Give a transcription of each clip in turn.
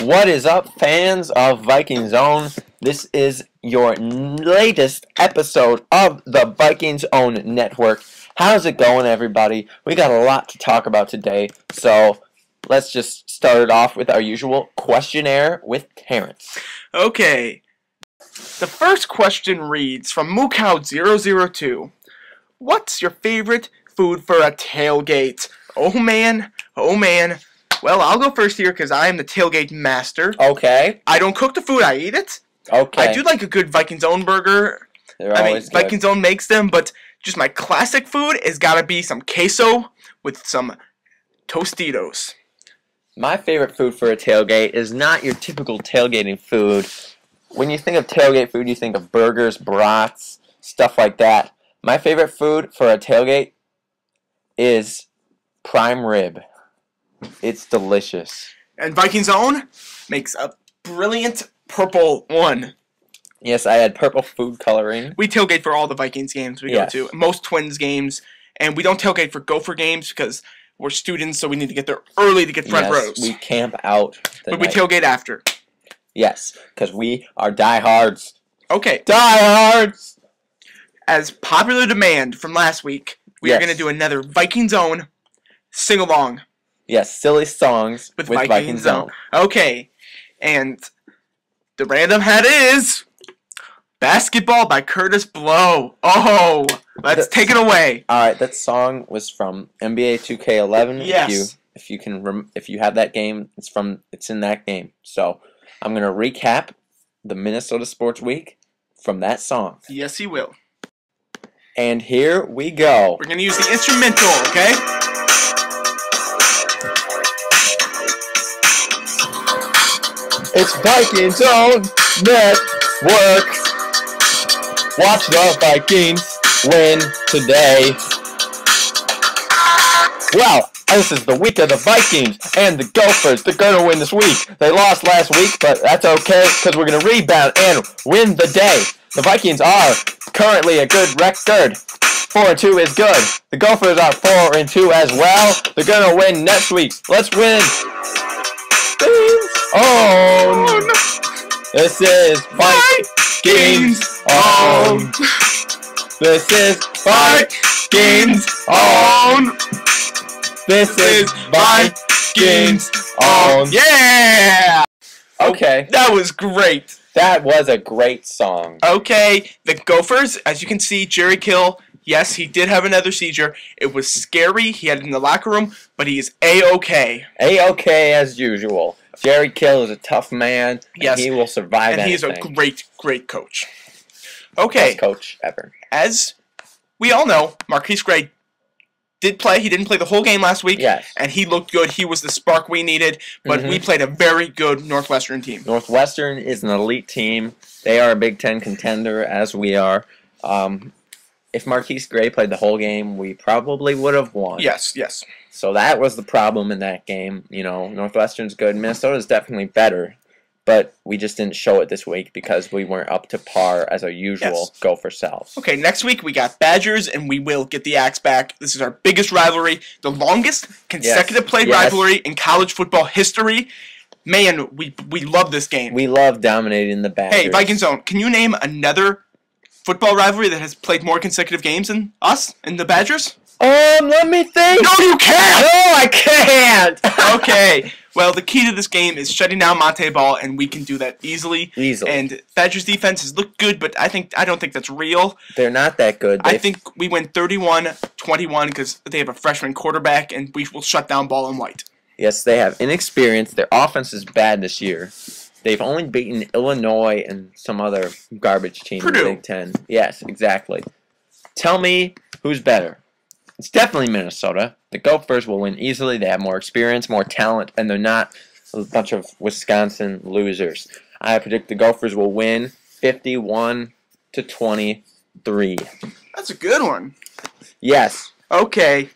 What is up, fans of VikingsOwn? This is your latest episode of the VikingsOwn Network. How's it going, everybody? We got a lot to talk about today, so let's just start it off with our usual questionnaire with Terrance. Okay. The first question reads from Mookout002. What's your favorite food for a tailgate? Oh man, oh man. Well, I'll go first here because I am the tailgate master. Okay. I don't cook the food, I eat it. Okay. I do like a good VikingsOwn burger. They're always good. VikingsOwn makes them, but just my classic food has got to be some queso with some Tostitos. My favorite food for a tailgate is not your typical tailgating food. When you think of tailgate food, you think of burgers, brats, stuff like that. My favorite food for a tailgate is prime rib. It's delicious. And VikingsOwn makes a brilliant purple one. Yes, I had purple food coloring. We tailgate for all the Vikings games we go to. Most Twins games. And we don't tailgate for Gopher games because we're students, so we need to get there early to get front rows. We camp out But we tailgate after. Yes, because we are diehards. Okay. Diehards! As popular demand from last week, we are going to do another VikingsOwn sing-along. Yes, silly songs with VikingsOwn. Okay, and the random hat is Basketball by Curtis Blow. Oh, let's take it away. All right, that song was from NBA 2K11. Yes. If you have that game, it's in that game. So I'm gonna recap the Minnesota Sports Week from that song. Yes, he will. And here we go. We're gonna use the instrumental, okay? It's VikingsOwn Network. Watch the Vikings win today. Well, this is the week of the Vikings and the Gophers. They're going to win this week. They lost last week, but that's okay because we're going to rebound and win the day. The Vikings are currently a good record. 4-2 is good. The Gophers are 4-2 as well. They're going to win next week. Let's win. Oh, no. This is VikingsOwn. This is VikingsOwn. This is VikingsOwn. Yeah! Okay. That was great. That was a great song. Okay, the Gophers, as you can see, Jerry Kill, yes, he did have another seizure. It was scary. He had it in the locker room, but he is A-okay. A-okay as usual. Jerry Kill is a tough man. Yes. And he will survive and anything. he's a great, great coach. Okay. Best coach ever. As we all know, Marquise Gray did play. He didn't play the whole game last week. Yes. And he looked good. He was the spark we needed. But we played a very good Northwestern team. Northwestern is an elite team. They are a Big Ten contender, as we are. If Marquise Gray played the whole game, we probably would have won. Yes, yes. So that was the problem in that game. You know, Northwestern's good. Minnesota's definitely better. But we just didn't show it this week because we weren't up to par as our usual Gopher selves. Okay, next week we got Badgers, and we will get the Axe back. This is our biggest rivalry, the longest consecutive play rivalry in college football history. Man, we love this game. We love dominating the Badgers. Hey, VikingsOwn, can you name another football rivalry that has played more consecutive games than us and the Badgers? Let me think. No, you can't! No, I can't! Okay. Well, the key to this game is shutting down Monte Ball, and we can do that easily. And Badgers defense has looked good, but I don't think that's real. They're not that good. I think we win 31-21 because they have a freshman quarterback, and we will shut down Ball and White. Yes, they have inexperience. Their offense is bad this year. They've only beaten Illinois and some other garbage team in the Big Ten. Yes, exactly. Tell me who's better. It's definitely Minnesota. The Gophers will win easily. They have more experience, more talent, and they're not a bunch of Wisconsin losers. I predict the Gophers will win 51-23. That's a good one. Yes. Okay.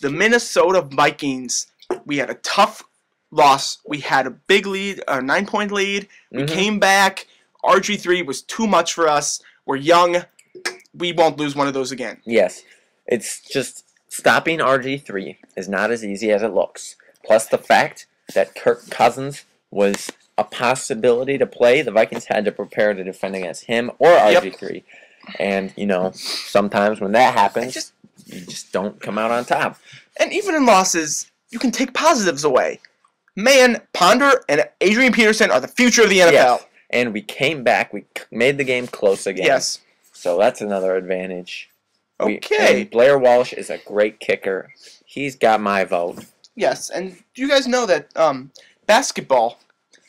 The Minnesota Vikings, we had a tough loss. We had a big lead, a 9-point lead. We came back. RG3 was too much for us. We're young. We won't lose one of those again. Yes. It's just stopping RG3 is not as easy as it looks. Plus the fact that Kirk Cousins was a possibility to play, the Vikings had to prepare to defend against him or RG3. Yep. And, you know, sometimes when that happens, you just don't come out on top. And even in losses, you can take positives away. Man, Ponder and Adrian Peterson are the future of the NFL. Yes. And we came back. We made the game close again. Yes. So that's another advantage. Okay. And Blair Walsh is a great kicker. He's got my vote. Yes, and do you guys know that basketball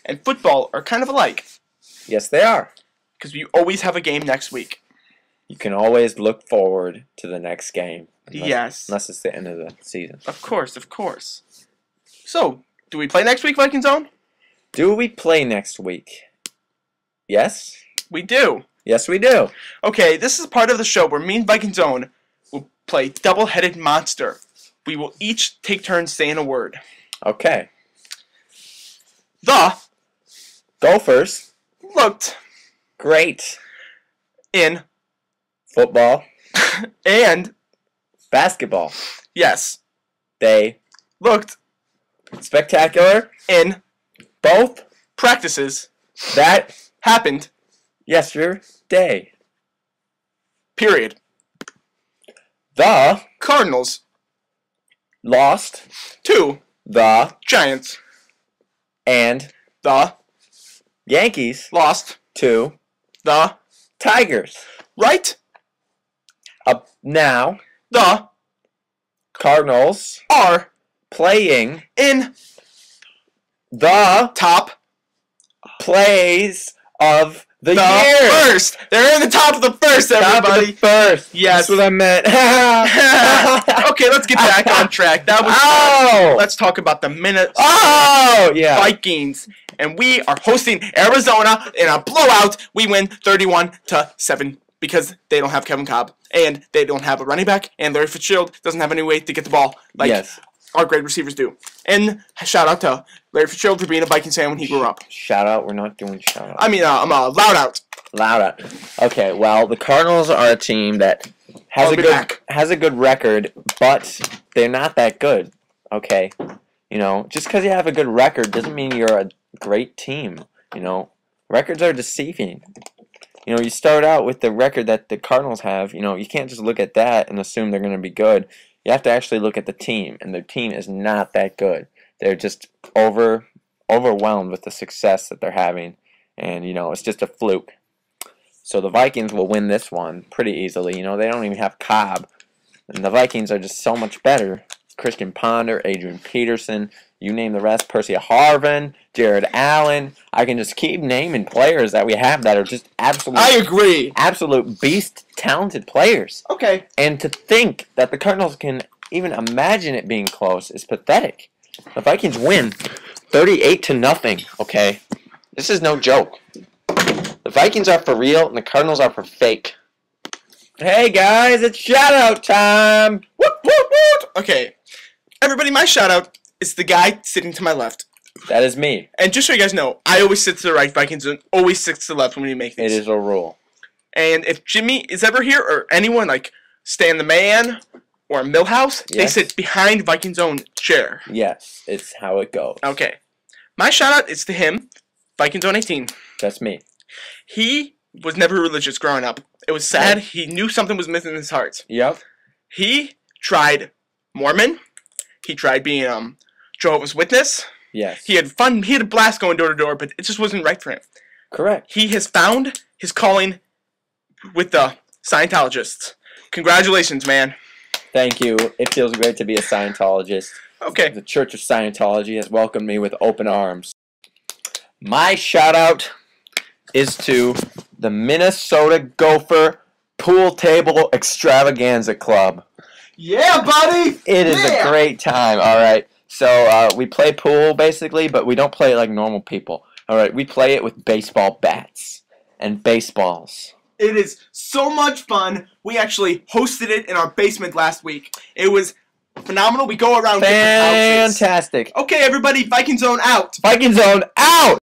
and football are kind of alike? Yes, they are. Because we always have a game next week. You can always look forward to the next game. Yes. Unless it's the end of the season. Of course, of course. So, do we play next week, VikingsOwn? Do we play next week? Yes? We do. Yes, we do. Okay, this is part of the show where me and VikingsOwn will play Double-Headed Monster. We will each take turns saying a word. Okay. The Gophers looked great in football and basketball. Yes. They looked spectacular in both practices that happened yesterday. Period. The Cardinals lost to the Giants and the Yankees lost to the Tigers. Right? Now the Cardinals are playing in the top plays of the year. First. They're in the top of the first, everybody. Top of the first. Yes. That's what I meant. Okay, let's get back on track. That was fun. Let's talk about the Minnesota Vikings. And we are hosting Arizona in a blowout. We win 31-7 because they don't have Kevin Cobb and they don't have a running back, and Larry Fitzgerald doesn't have any way to get the ball like our great receivers do. And shout out to Larry Fitzgerald for being a Vikings fan when he grew up. Shout out? We're not doing shout out. I mean, I'm a loud out. Loud out. Okay, well, the Cardinals are a team that has a good record, but they're not that good. Okay, you know, just because you have a good record doesn't mean you're a great team. You know, records are deceiving. You know, you start out with the record that the Cardinals have. You know, you can't just look at that and assume they're going to be good. You have to actually look at the team, and their team is not that good. They're just overwhelmed with the success that they're having, and, you know, it's just a fluke. So the Vikings will win this one pretty easily. You know, they don't even have Cobb, and the Vikings are just so much better. Christian Ponder, Adrian Peterson, you name the rest, Percy Harvin, Jared Allen. I can just keep naming players that we have that are just absolute beast talented players. Okay. And to think that the Cardinals can even imagine it being close is pathetic. The Vikings win 38-0, okay? This is no joke. The Vikings are for real and the Cardinals are for fake. Hey guys, it's shout out time. Woot, woot, woot. Okay. Everybody, my shout out is the guy sitting to my left. That is me. And just so you guys know, I always sit to the right. Vikings always sit to the left when we make these. It is a rule. And if Jimmy is ever here, or anyone like Stan the Man or Millhouse, they sit behind VikingsOwn chair. Yes, it's how it goes. Okay. My shout out is to him, VikingsOwn 18. That's me. He was never religious growing up. It was sad. He knew something was missing in his heart. Yep. He tried Mormon. He tried being Jehovah's Witness. Yes. He had fun. He had a blast going door to door, but it just wasn't right for him. Correct. He has found his calling with the Scientologists. Congratulations, man. Thank you. It feels great to be a Scientologist. Okay. The Church of Scientology has welcomed me with open arms. My shout out is to the Minnesota Gopher Pool Table Extravaganza Club. Yeah, buddy! It is a great time, alright? So, we play pool, basically, but we don't play it like normal people. Alright, we play it with baseball bats and baseballs. It is so much fun. We actually hosted it in our basement last week. It was phenomenal. We go around different houses. Fantastic. Okay, everybody, VikingsOwn out. VikingsOwn out!